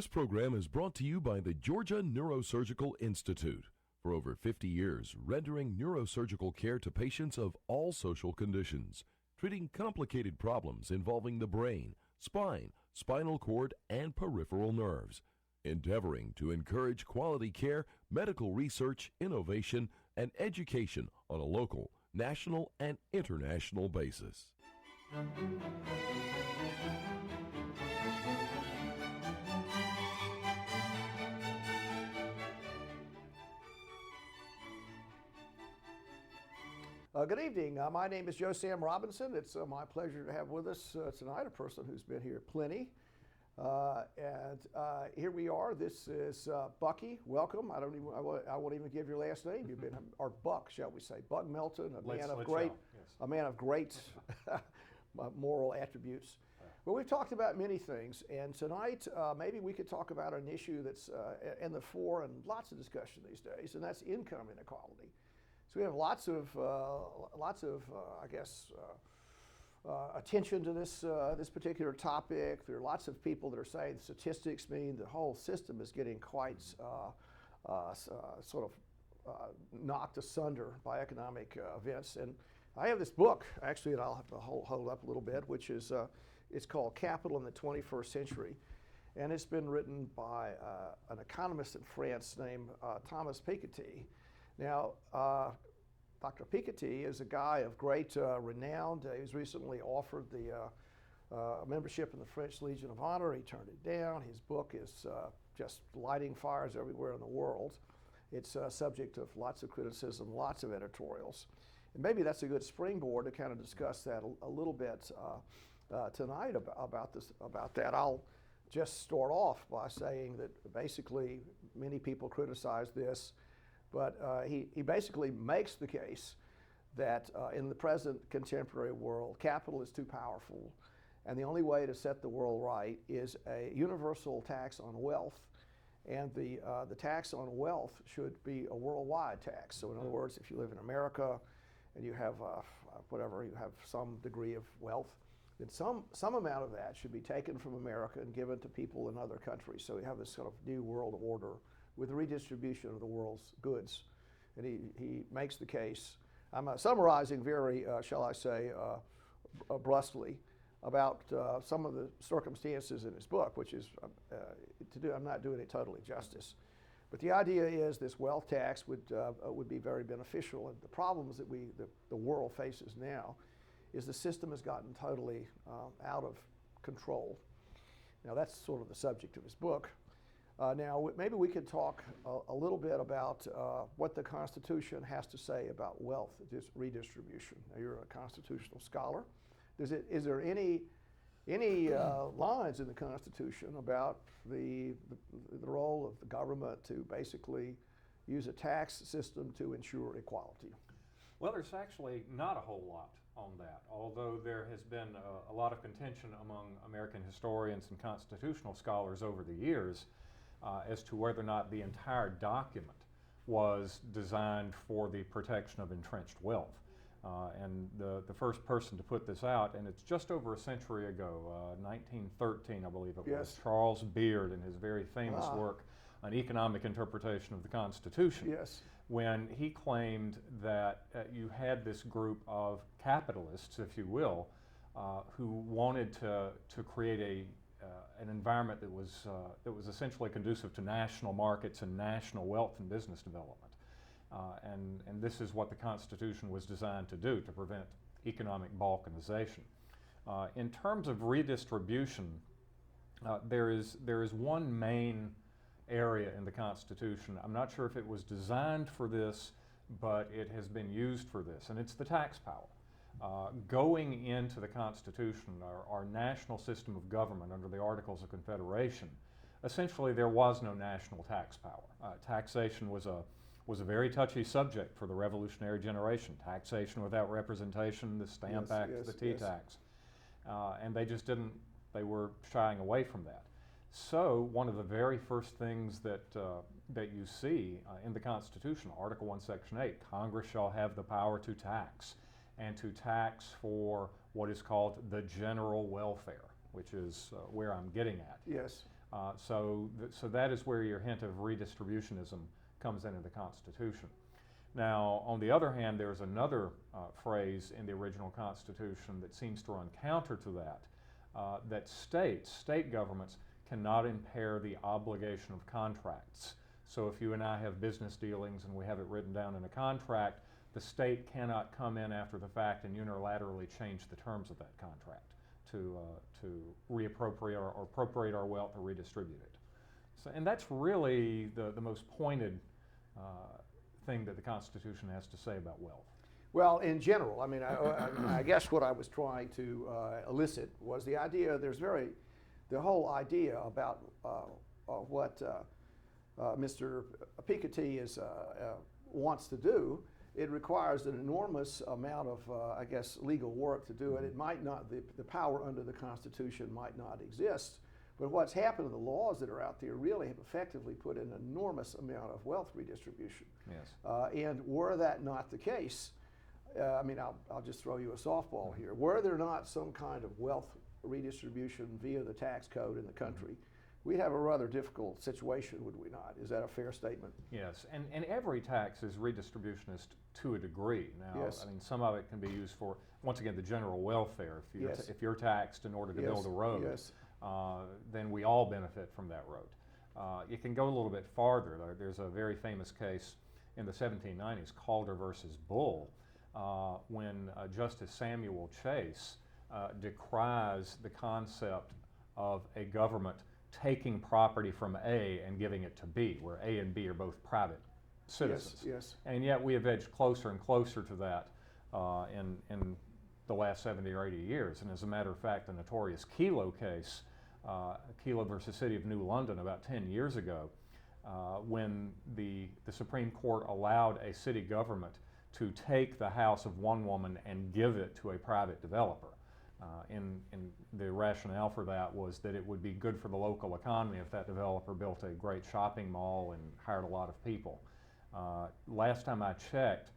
This program is brought to you by the Georgia Neurosurgical Institute. For over 50 years, rendering neurosurgical care to patients of all social conditions, treating complicated problems involving the brain, spine, spinal cord, and peripheral nerves, endeavoring to encourage quality care, medical research, innovation, and education on a local, national, and international basis. Good evening. My name is Joe Sam Robinson. It's my pleasure to have with us tonight a person who's been here plenty. Here we are. This is Bucky. Welcome. I won't even give your last name. You've been, or Buck, shall we say? Buck Melton, a man of great moral attributes. Well, we've talked about many things, and tonight maybe we could talk about an issue that's in the fore and lots of discussion these days, and that's income inequality. So we have lots of attention to this particular topic. There are lots of people that are saying the statistics mean the whole system is getting quite knocked asunder by economic events. And I have this book, actually, that I'll have to hold up a little bit, which is it's called Capital in the 21st Century. And it's been written by an economist in France named Thomas Piketty. Now, Dr. Piketty is a guy of great renown. He was recently offered the membership in the French Legion of Honor. He turned it down. His book is just lighting fires everywhere in the world. It's a subject of lots of criticism, lots of editorials. And maybe that's a good springboard to kind of discuss that a little bit tonight about that. I'll just start off by saying that basically many people criticize this, but he basically makes the case that in the present contemporary world, capital is too powerful, and the only way to set the world right is a universal tax on wealth, and the tax on wealth should be a worldwide tax. So in other words, if you live in America and you have you have some degree of wealth, then some amount of that should be taken from America and given to people in other countries. So we have this sort of new world order with the redistribution of the world's goods. And he makes the case, I'm summarizing very, shall I say, brusquely, about some of the circumstances in his book, which is, I'm not doing it totally justice. But the idea is this wealth tax would be very beneficial. And the problems that the world faces now is the system has gotten totally out of control. Now that's sort of the subject of his book. Now, maybe we could talk a little bit about what the Constitution has to say about wealth redistribution. Now, you're a constitutional scholar. Is there any lines in the Constitution about the role of the government to basically use a tax system to ensure equality? Well, there's actually not a whole lot on that, although there has been a lot of contention among American historians and constitutional scholars over the years as to whether or not the entire document was designed for the protection of entrenched wealth. And the first person to put this out, and it's just over a century ago, 1913 I believe it was, Charles Beard in his very famous work on economic interpretation of the Constitution, when he claimed that you had this group of capitalists, if you will, who wanted to create an environment that was essentially conducive to national markets and national wealth and business development. And this is what the Constitution was designed to do, to prevent economic balkanization. In terms of redistribution, there is one main area in the Constitution. I'm not sure if it was designed for this, but it has been used for this, and it's the tax power. Going into the Constitution, our national system of government under the Articles of Confederation, essentially there was no national tax power. Taxation was a very touchy subject for the revolutionary generation. Taxation without representation, the Stamp Act, the tea tax. And they were shying away from that. So one of the very first things that you see in the Constitution, Article 1, Section 8, Congress shall have the power to tax, and to tax for what is called the general welfare, which is where I'm getting at. Yes. So that is where your hint of redistributionism comes into the Constitution. Now, on the other hand, there's another phrase in the original Constitution that seems to run counter to that, that state governments cannot impair the obligation of contracts. So if you and I have business dealings and we have it written down in a contract, the state cannot come in after the fact and unilaterally change the terms of that contract to reappropriate or appropriate our wealth or redistribute it. So, and that's really the most pointed thing that the Constitution has to say about wealth. Well, in general, I mean, I guess what I was trying to elicit was the idea. The whole idea about what Mr. Piketty wants to do. It requires an enormous amount of, I guess, legal work to do it. It might not, the power under the Constitution might not exist, but what's happened in the laws that are out there really have effectively put an enormous amount of wealth redistribution. Yes. And were that not the case, I mean, I'll just throw you a softball here. Were there not some kind of wealth redistribution via the tax code in the country, we'd have a rather difficult situation, would we not? Is that a fair statement? Yes, and every tax is redistributionist to a degree. Now, Yes. I mean, some of it can be used for, once again, the general welfare. Yes. If you're taxed in order to Yes. build a road, Yes. then we all benefit from that road. You can go a little bit farther. There's a very famous case in the 1790s, Calder versus Bull, when Justice Samuel Chase decries the concept of a government taking property from A and giving it to B, where A and B are both private citizens. Yes. And yet we have edged closer and closer to that in the last 70 or 80 years. And as a matter of fact, the notorious Kelo case, Kelo versus City of New London, about 10 years ago, when the Supreme Court allowed a city government to take the house of one woman and give it to a private developer. And the rationale for that was that it would be good for the local economy if that developer built a great shopping mall and hired a lot of people. Last time I checked,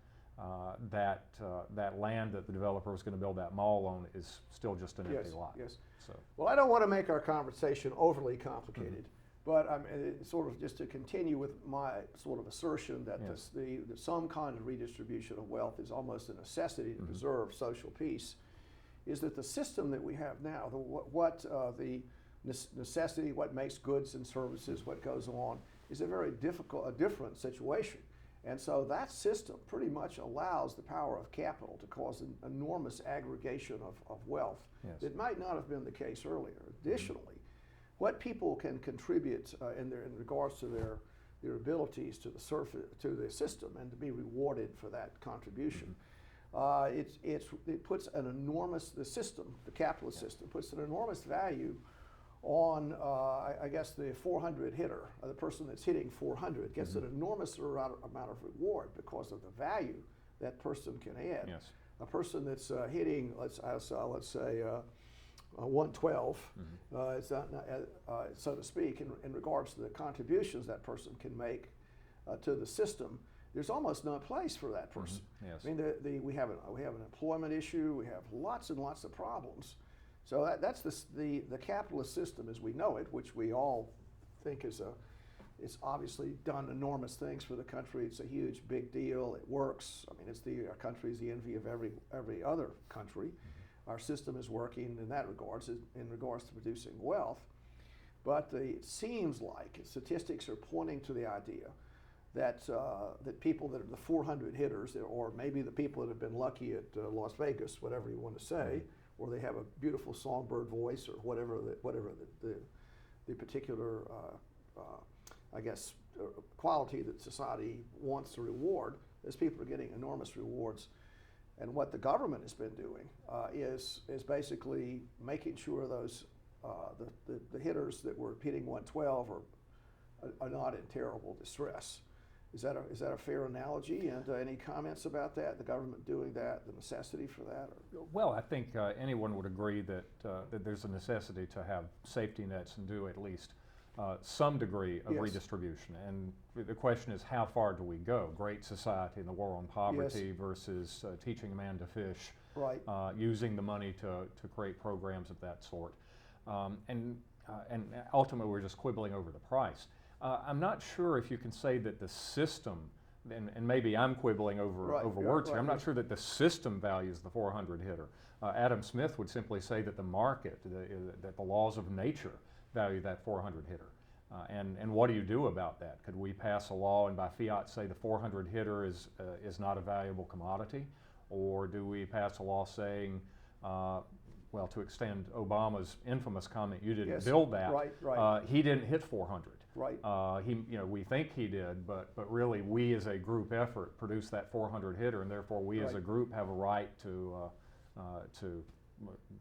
that land that the developer was going to build that mall on is still just an empty lot. Yes. So. Well, I don't want to make our conversation overly complicated, but sort of just to continue with my sort of assertion that Yes. some kind of redistribution of wealth is almost a necessity to preserve social peace, is that the system that we have now, the necessity, what makes goods and services, what goes on, is a different situation. And so that system pretty much allows the power of capital to cause an enormous aggregation of wealth. Yes. That might not have been the case earlier. Additionally, what people can contribute in regards to their abilities to the system and to be rewarded for that contribution. It puts an enormous, the capitalist system puts an enormous value on, I guess, the 400 hitter, the person that's hitting 400 gets an enormous amount of reward because of the value that person can add. Yes. A person that's hitting, let's say, 112, it's not, so to speak, in regards to the contributions that person can make to the system. There's almost no place for that person. Yes. I mean, we have an employment issue. We have lots and lots of problems. So that's the capitalist system as we know it, which we all think it's obviously done enormous things for the country. It's a huge, big deal. It works. I mean, our country is the envy of every other country. Our system is working in that regards, in regards to producing wealth. But it seems like statistics are pointing to the idea that people that are the 400 hitters, or maybe the people that have been lucky at Las Vegas, whatever you want to say, or they have a beautiful songbird voice, or whatever the particular, I guess, quality that society wants to reward, those people are getting enormous rewards. And what the government has been doing is basically making sure those the hitters that were hitting 112 are not in terrible distress. Is that a fair analogy? And any comments about that? The government doing that, the necessity for that? Well, I think anyone would agree that there's a necessity to have safety nets and do at least some degree of redistribution. And the question is, how far do we go? Great Society and the War on Poverty versus teaching a man to fish, Right. Using the money to create programs of that sort. And and ultimately we're just quibbling over the price. I'm not sure if you can say that the system, and maybe I'm quibbling over words here, I'm not sure that the system values the 400 hitter. Adam Smith would simply say that the market, that the laws of nature value that 400 hitter. And what do you do about that? Could we pass a law and by fiat say the 400 hitter is not a valuable commodity? Or do we pass a law saying, well, to extend Obama's infamous comment, you didn't build that, he didn't hit 400. Right. We think he did, but really we as a group effort produced that 400 hitter, and therefore we as a group have a right to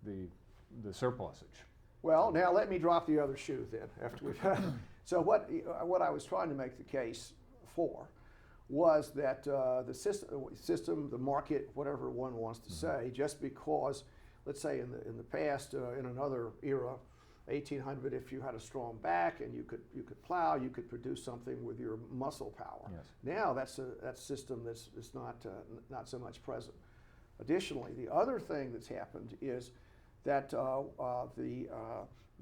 the surplusage. Well, now let me drop the other shoe then. After we've so what I was trying to make the case for was that the system, the market, whatever one wants to say, just because, let's say in the past, in another era, 1800, if you had a strong back and you could plow, you could produce something with your muscle power. Yes. Now that's a system that's not so much present. Additionally, the other thing that's happened is that the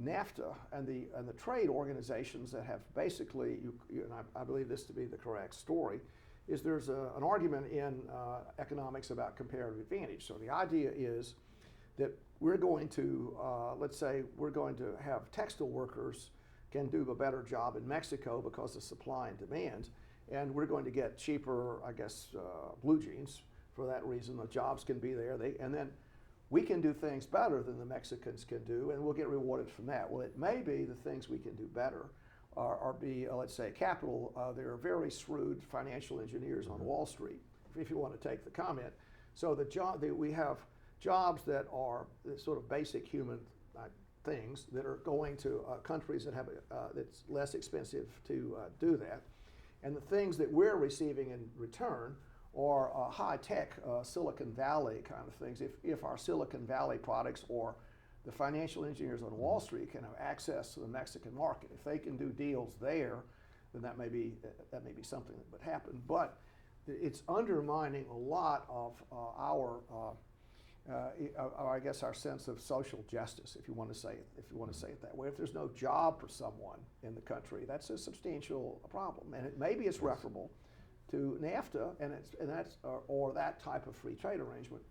NAFTA and the trade organizations that have basically, and I believe this to be the correct story, is there's an argument in economics about comparative advantage. So the idea is that we're going to, let's say, we're going to have textile workers can do a better job in Mexico because of supply and demand, and we're going to get cheaper, I guess, blue jeans for that reason. The jobs can be there, and then we can do things better than the Mexicans can do, and we'll get rewarded from that. Well, it may be the things we can do better are let's say, capital. There are very shrewd financial engineers on Wall Street, if you want to take the comment. So we have jobs that are sort of basic human things that are going to countries that have that's less expensive to do that, and the things that we're receiving in return are high-tech Silicon Valley kind of things. If our Silicon Valley products or the financial engineers on Wall Street can have access to the Mexican market, if they can do deals there, then that may be something that would happen. But it's undermining a lot of I guess our sense of social justice, if you want to say it that way. If there's no job for someone in the country, that's a substantial problem, and maybe it's referable to NAFTA or that type of free trade arrangement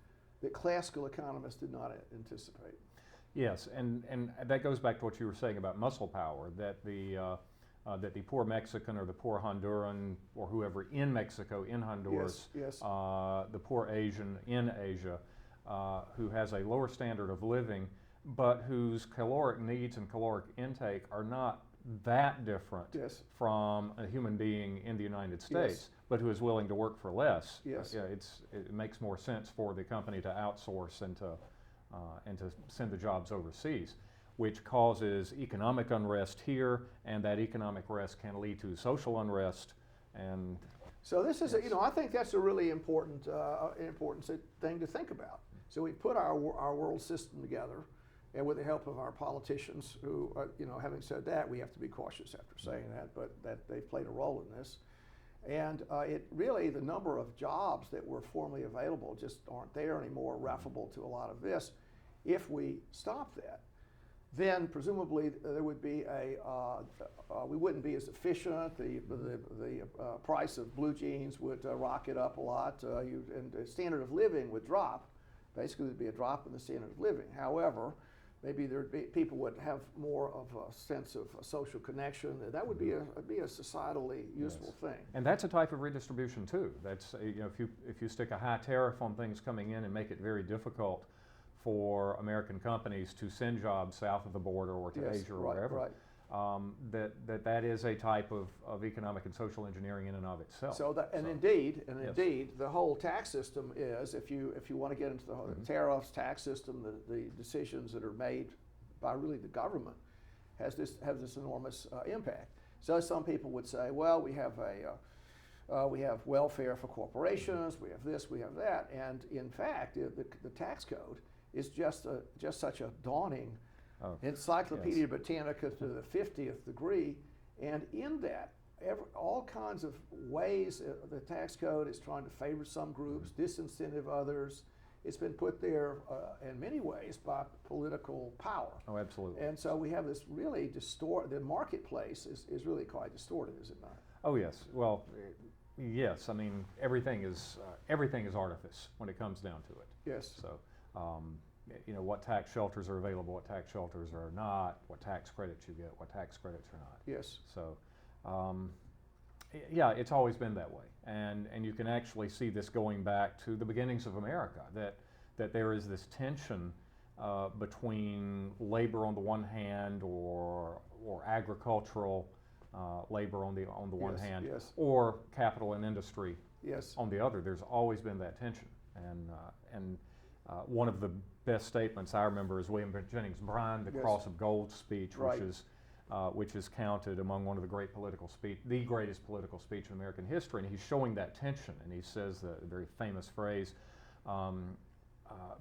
that classical economists did not anticipate. Yes, and that goes back to what you were saying about muscle power, that the poor Mexican or the poor Honduran or whoever in Mexico, in Honduras, the poor Asian in Asia, who has a lower standard of living, but whose caloric needs and caloric intake are not that different from a human being in the United States, but who is willing to work for less. It makes more sense for the company to outsource and to send the jobs overseas, which causes economic unrest here, and that economic unrest can lead to social unrest. And so this is, I think that's a really important thing to think about. So we put our world system together, and with the help of our politicians, who, having said that, we have to be cautious after saying that, but that they've played a role in this. And it really, the number of jobs that were formerly available just aren't there anymore, referable to a lot of this. If we stop that, then presumably there would be we wouldn't be as efficient. The price of blue jeans would rocket up a lot, and the standard of living would drop. Basically, there'd be a drop in the standard of living. However, maybe people would have more of a sense of a social connection. That would be a societally useful thing. And that's a type of redistribution too. That's if you stick a high tariff on things coming in and make it very difficult for American companies to send jobs south of the border or to Asia or wherever. That is a type of economic and social engineering in and of itself. So indeed, the whole tax system is, if you want to get into the whole tariffs, tax system, the decisions that are made by really the government have this enormous impact. So some people would say, well, we have welfare for corporations, we have this, we have that, and in fact, the tax code is just such a daunting Encyclopedia Britannica to the 50th degree, and in that, all kinds of ways the tax code is trying to favor some groups, disincentive others, it's been put there in many ways by political power. Oh, absolutely. And so we have this really the marketplace is really quite distorted, is it not? Oh, yes. Well, yes. I mean, everything is artifice when it comes down to it. Yes. So, what tax shelters are available, what tax shelters are not, what tax credits you get, what tax credits are not. Yes. So, yeah, it's always been that way, and you can actually see this going back to the beginnings of America. That there is this tension between labor on the one hand, or agricultural labor on the one hand, yes. or capital and industry Yes. on the other. There's always been that tension, and one of the best statements I remember is William Jennings Bryan, the Yes. Cross of Gold speech, Right. which is counted among one of the the greatest political speech in American history, and he's showing that tension, and he says the very famous phrase,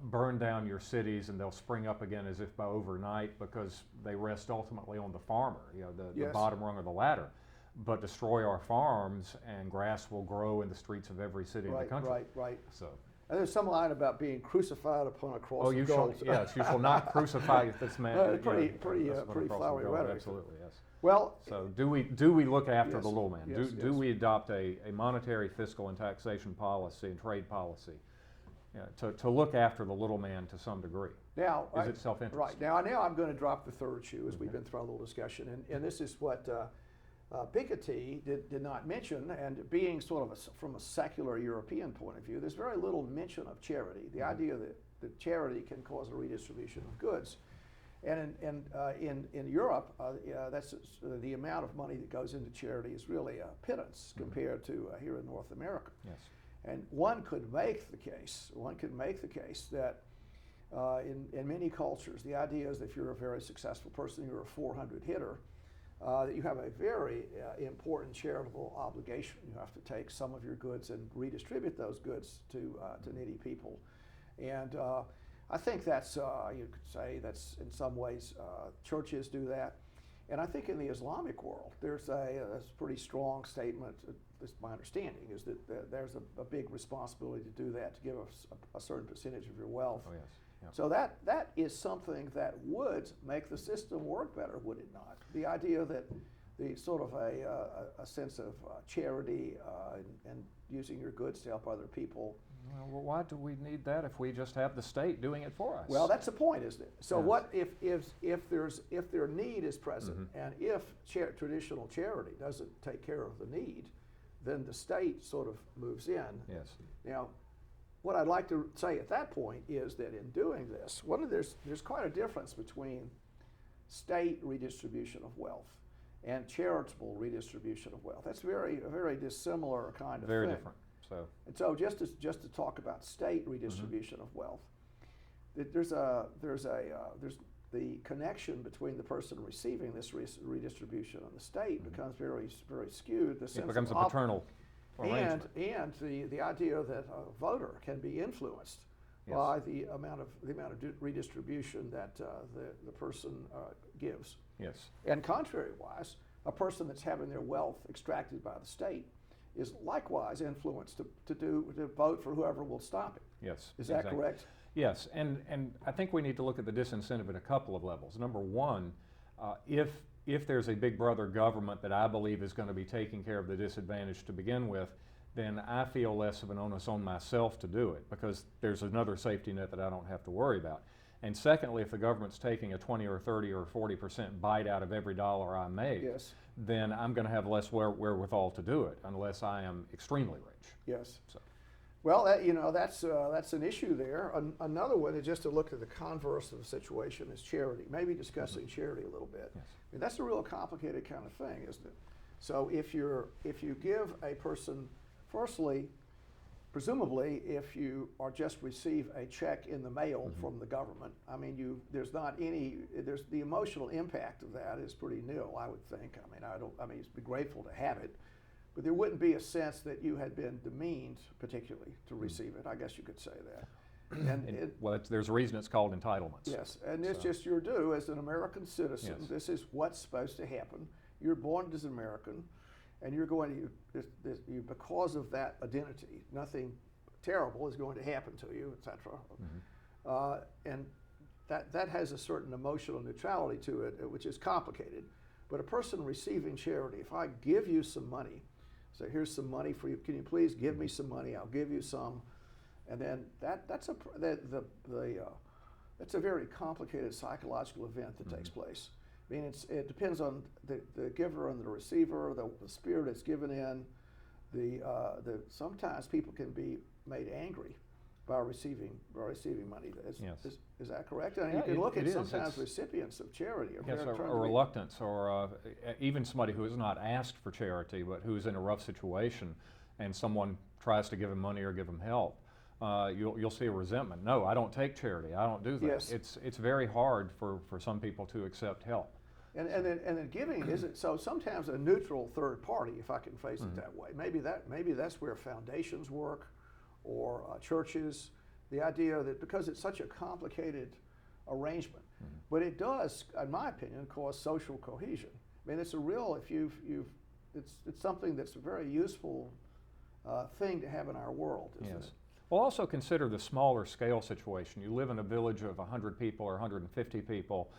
burn down your cities and they'll spring up again as if by overnight, because they rest ultimately on the farmer, the Yes. bottom rung of the ladder. But destroy our farms and grass will grow in the streets of every city in the country. Right. So, And there's some line about being crucified upon a cross oh, of you shall, gold. yes, you shall not crucify this man. Pretty that's what a cross of flowery gold, rhetoric. Absolutely, yes. Well, So do we look after Yes, the little man? yes, Do yes. we adopt a monetary, fiscal, and taxation policy and trade policy to look after the little man to some degree? now Is it self-interest? Right now I'm going to drop the third shoe as we've been through a little discussion, and this is what Piketty did not mention, and being sort of from a secular European point of view, there's very little mention of charity. The idea that charity can cause a redistribution of goods. And in Europe, that's the amount of money that goes into charity is really a pittance compared to here in North America. Yes. And one could make the case that in many cultures, the idea is that if you're a very successful person, you're a 400 hitter, that you have a very important charitable obligation. You have to take some of your goods and redistribute those goods to needy people. And I think that's, you could say that's in some ways churches do that. And I think in the Islamic world, there's a pretty strong statement, this is my understanding, is that there's a big responsibility to do that, to give a certain percentage of your wealth. Oh, yes. Yep. So that is something that would make the system work better, would it not? The idea that the sort of a sense of charity and using your goods to help other people. Well, why do we need that if we just have the state doing it for us? Well, that's the point, isn't it? So Yes. what if their need is present, and if traditional charity doesn't take care of the need, then the state sort of moves in. Yes. Now, what I'd like to say at that point is that in doing this, there's quite a difference between state redistribution of wealth and charitable redistribution of wealth. That's a very dissimilar kind of Very thing. different. So, And so just to talk about state redistribution of wealth, there's the connection between the person receiving this redistribution and the state becomes very skewed. The it sense becomes a of paternal arrangement. and the idea that a voter can be influenced Yes. by the amount of redistribution that the person gives. Yes. And contrary-wise, a person that's having their wealth extracted by the state is likewise influenced to vote for whoever will stop it. Yes. Is that exactly. correct? Yes, and I think we need to look at the disincentive at a couple of levels. Number one, if there's a big brother government that I believe is going to be taking care of the disadvantaged to begin with, then I feel less of an onus on myself to do it, because there's another safety net that I don't have to worry about. And secondly, if the government's taking a 20 or 30 or 40% bite out of every dollar I make, Yes. then I'm going to have less wherewithal to do it, unless I am extremely rich. Yes. So. Well, that's an issue there. Another one is just to look at the converse of the situation is charity. Maybe discussing charity a little bit. Yes. I mean, that's a real complicated kind of thing, isn't it? So if you give a person, firstly, presumably, if you are just receive a check in the mail from the government, I mean, there's the emotional impact of that is pretty nil, I would think. I mean, you'd be grateful to have it, but there wouldn't be a sense that you had been demeaned particularly to receive it. I guess you could say that. There's a reason it's called entitlements. Yes, and it's just your due as an American citizen. Yes. This is what's supposed to happen. You're born as an American, and you're going to, because of that identity, nothing terrible is going to happen to you, etc. And that has a certain emotional neutrality to it, which is complicated. But a person receiving charity, if I give you some money, say, here's some money for you, can you please give me some money? I'll give you some. And then that's a very complicated psychological event that takes place. I mean, it depends on the giver and the receiver, the spirit it's given in. Sometimes people can be made angry by receiving money. Is that correct? And you can look at sometimes recipients of charity. A reluctance, or even somebody who has not asked for charity, but who is in a rough situation, and someone tries to give him money or give him help. You'll see a resentment. No, I don't take charity. I don't do that. Yes. It's very hard for some people to accept help. And then giving isn't so. Sometimes a neutral third party, if I can phrase it that way. Maybe that's where foundations work, or churches. The idea that because it's such a complicated arrangement, but it does, in my opinion, cause social cohesion. I mean, it's a real. It's something that's a very useful thing to have in our world, isn't it? Well, also consider the smaller scale situation. You live in a village of 100 people or 150 people,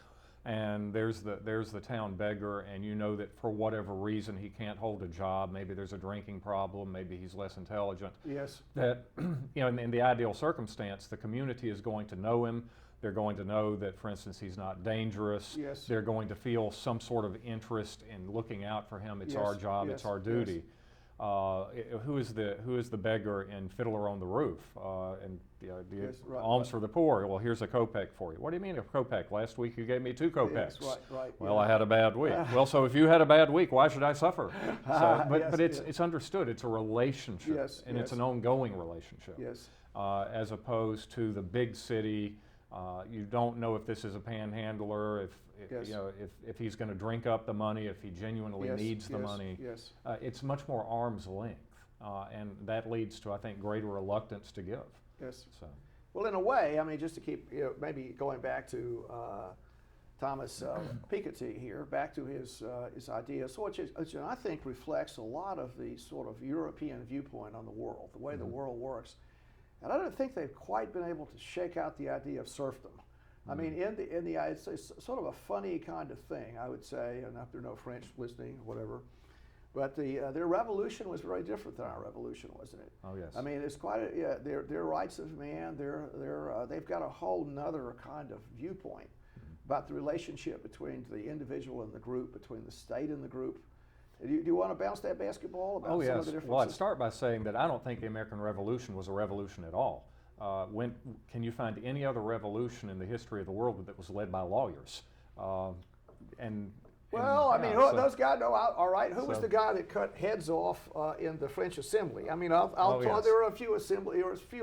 and there's the town beggar, and you know that for whatever reason he can't hold a job. Maybe there's a drinking problem. Maybe he's less intelligent. Yes. That in the ideal circumstance, the community is going to know him. They're going to know that, for instance, he's not dangerous. Yes. They're going to feel some sort of interest in looking out for him. It's our job. It's our duty. Who is the beggar in Fiddler on the Roof? Alms for the poor. Well, here's a kopeck for you. What do you mean a kopeck? Last week you gave me 2 kopecks. Yes, right. Well, I had a bad week. Well, so if you had a bad week, why should I suffer? So, but it's understood. It's a relationship, and it's an ongoing relationship. Yes. As opposed to the big city, you don't know if this is a panhandler, if he's going to drink up the money, if he genuinely needs the money. Yes. It's much more arm's length, and that leads to, I think, greater reluctance to give. Yes. So. Well, in a way, I mean, just to keep, maybe going back to Thomas Piketty here, back to his ideas, which I think reflects a lot of the sort of European viewpoint on the world, the way the world works. And I don't think they've quite been able to shake out the idea of serfdom. I mean, it's sort of a funny kind of thing, I would say, and if there are no French listening, whatever. But their revolution was very different than our revolution, wasn't it? Oh yes. I mean, it's quite their rights of man. They've got a whole nother kind of viewpoint about the relationship between the individual and the group, between the state and the group. Do you want to bounce that basketball about some of the differences? Well, I'd start by saying that I don't think the American Revolution was a revolution at all. Can you find any other revolution in the history of the world that was led by lawyers? Those guys know, all right, who was the guy that cut heads off in the French Assembly? I mean, there were a few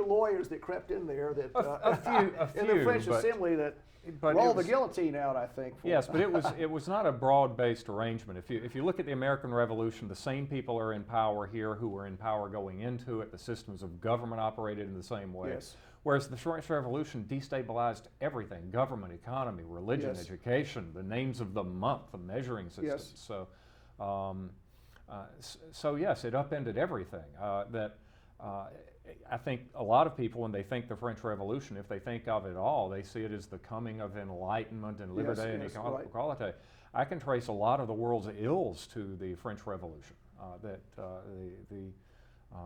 lawyers that crept in there that a few in the French Assembly that rolled the guillotine out, I think. Yes, but it was not a broad-based arrangement. If you look at the American Revolution, the same people are in power here who were in power going into it. The systems of government operated in the same way. Yes. Whereas the French Revolution destabilized everything: government, economy, religion, education, the names of the month, the measuring systems. So yes, it upended everything. I think a lot of people, when they think the French Revolution, if they think of it all, they see it as the coming of enlightenment and liberty and equality. Right. I can trace a lot of the world's ills to the French Revolution.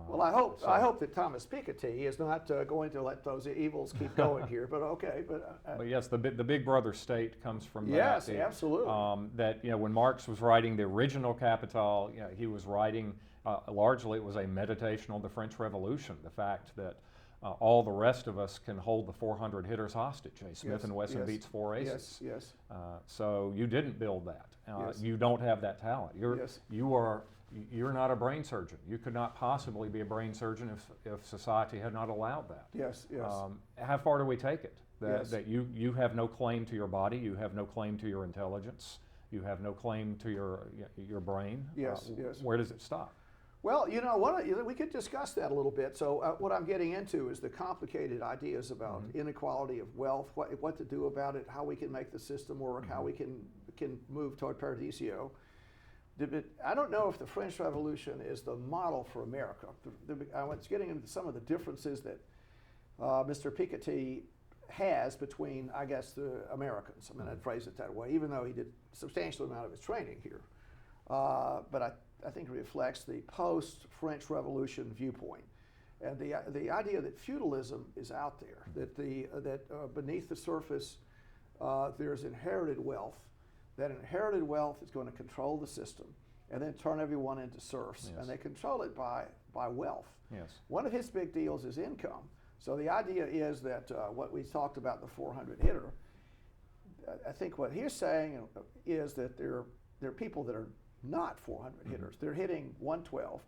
Well, I hope that Thomas Piketty is not going to let those evils keep going here. But okay, but yes, the Big Brother state comes from that. Yes, absolutely. When Marx was writing the original Capital, he was writing. Largely, it was a meditation on the French Revolution, the fact that all the rest of us can hold the 400 hitters hostage. Smith and Wesson beats 4 aces. Yes. So you didn't build that. You don't have that talent. You're not a brain surgeon. You could not possibly be a brain surgeon if society had not allowed that. Yes. How far do we take it? That you have no claim to your body, you have no claim to your intelligence, you have no claim to your brain. Yes. Where does it stop? Well, we could discuss that a little bit. So what I'm getting into is the complicated ideas about inequality of wealth, what to do about it, how we can make the system work, how we can move toward Paradiso. I don't know if the French Revolution is the model for America. I was getting into some of the differences that Mr. Piketty has between, I guess, the Americans. I mean, I'd phrase it that way, even though he did a substantial amount of his training here. But I think it reflects the post-French Revolution viewpoint. And the idea that feudalism is out there, that beneath the surface there's inherited wealth, that inherited wealth is going to control the system and then turn everyone into serfs. Yes. And they control it by wealth. Yes. One of his big deals is income. So the idea is that what we talked about, the 400 hitter, I think what he's saying is that there are people that are not 400 hitters. They're hitting 112,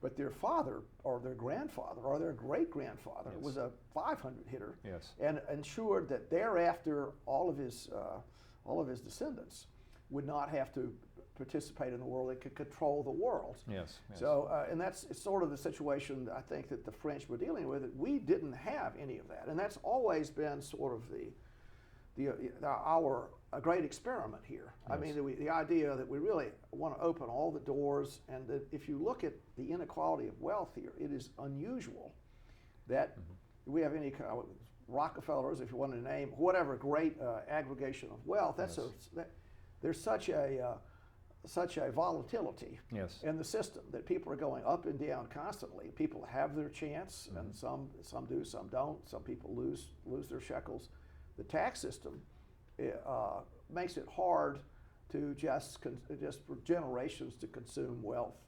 but their father or their grandfather or their great-grandfather Yes. was a 500 hitter, Yes. and ensured that thereafter all of his descendants would not have to participate in the world. They could control the world. Yes. Yes. So, and that's sort of the situation I think that the French were dealing with. That we didn't have any of that, and that's always been sort of our great experiment here. Yes. I mean, the idea that we really want to open all the doors, and that if you look at the inequality of wealth here, it is unusual that we have any kind of Rockefellers, if you want to name whatever great aggregation of wealth. That's Yes. There's such a volatility Yes. in the system that people are going up and down constantly. People have their chance, and some do, some don't. Some people lose their shekels. The tax system makes it hard to just for generations to consume wealth.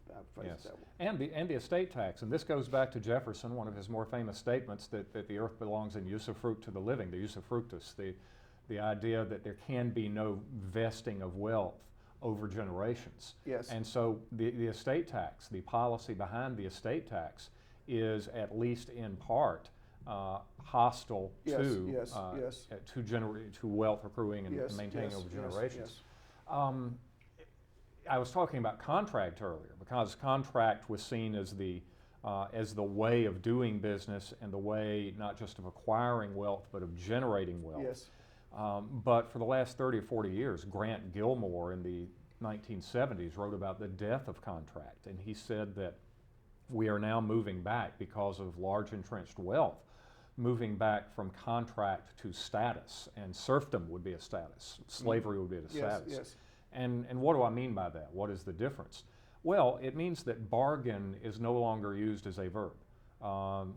Yes. And the estate tax, and this goes back to Jefferson, one of his more famous statements that the earth belongs in usufruct to the living, the usufructus, the idea that there can be no vesting of wealth over generations. Yes. And so the estate tax, the policy behind the estate tax is at least in part hostile to wealth accruing and maintaining over generations. I was talking about contract earlier because contract was seen as the way of doing business and the way not just of acquiring wealth but of generating wealth. Yes. But for the last 30 or 40 years, Grant Gilmore in the 1970s wrote about the death of contract, and he said that we are now moving back because of large entrenched wealth, moving back from contract to status, and serfdom would be a status, slavery would be a status. Yes. And what do I mean by that? What is the difference? Well, it means that bargain is no longer used as a verb.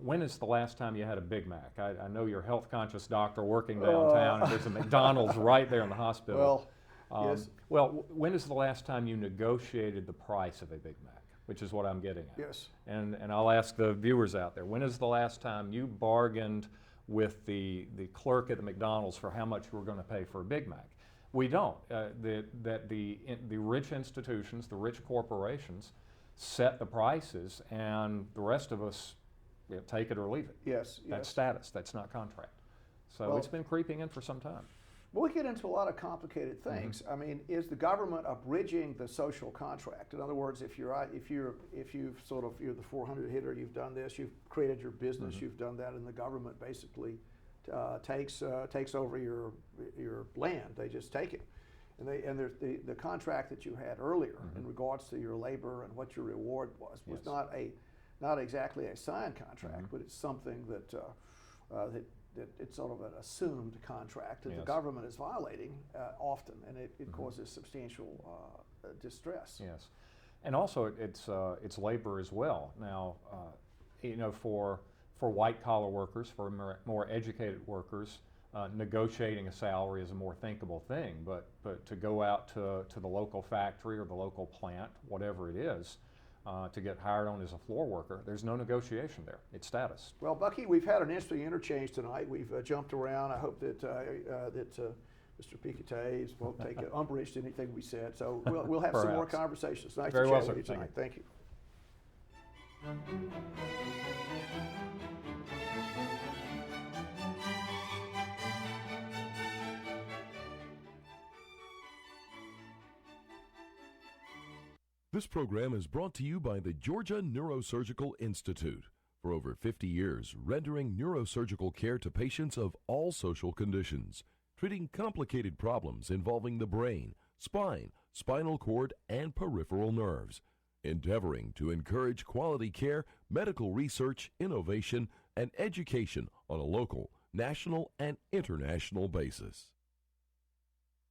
When is the last time you had a Big Mac? I know you're a health conscious doctor working downtown, and there's a McDonald's right there in the hospital. Well, yes. Well, when is the last time you negotiated the price of a Big Mac, which is what I'm getting at? Yes. And I'll ask the viewers out there, when is the last time you bargained with the clerk at the McDonald's for how much you were going to pay for a Big Mac? We don't. The rich institutions, the rich corporations set the prices, and the rest of us take it or leave it. Yes. That's status. That's not contract. So Well, it's been creeping in for some time. Well, we get into a lot of complicated things. I mean, is the government abridging the social contract? In other words, if you're the 400 hitter, you've done this, you've created your business, you've done that, and the government basically takes over your land. They just take it, and there's the contract that you had earlier in regards to your labor and what your reward was Yes. not exactly a signed contract, but it's something that it's sort of an assumed contract that the Yes. government is violating often, and it causes substantial distress. Yes, and also it's labor as well. Now, for white collar workers, for more educated workers, negotiating a salary is a more thinkable thing. But to go out to the local factory or the local plant, whatever it is, to get hired on as a floor worker, there's no negotiation there. It's status. Well, Bucky, we've had an interesting interchange tonight. We've jumped around. I hope that Mr. Piketty won't take umbrage to anything we said. So we'll have some more Perhaps. conversations. Nice Very to well, chat with sir. you tonight. Thank you. This program is brought to you by the Georgia Neurosurgical Institute. For over 50 years, rendering neurosurgical care to patients of all social conditions, treating complicated problems involving the brain, spine, spinal cord, and peripheral nerves, endeavoring to encourage quality care, medical research, innovation, and education on a local, national, and international basis.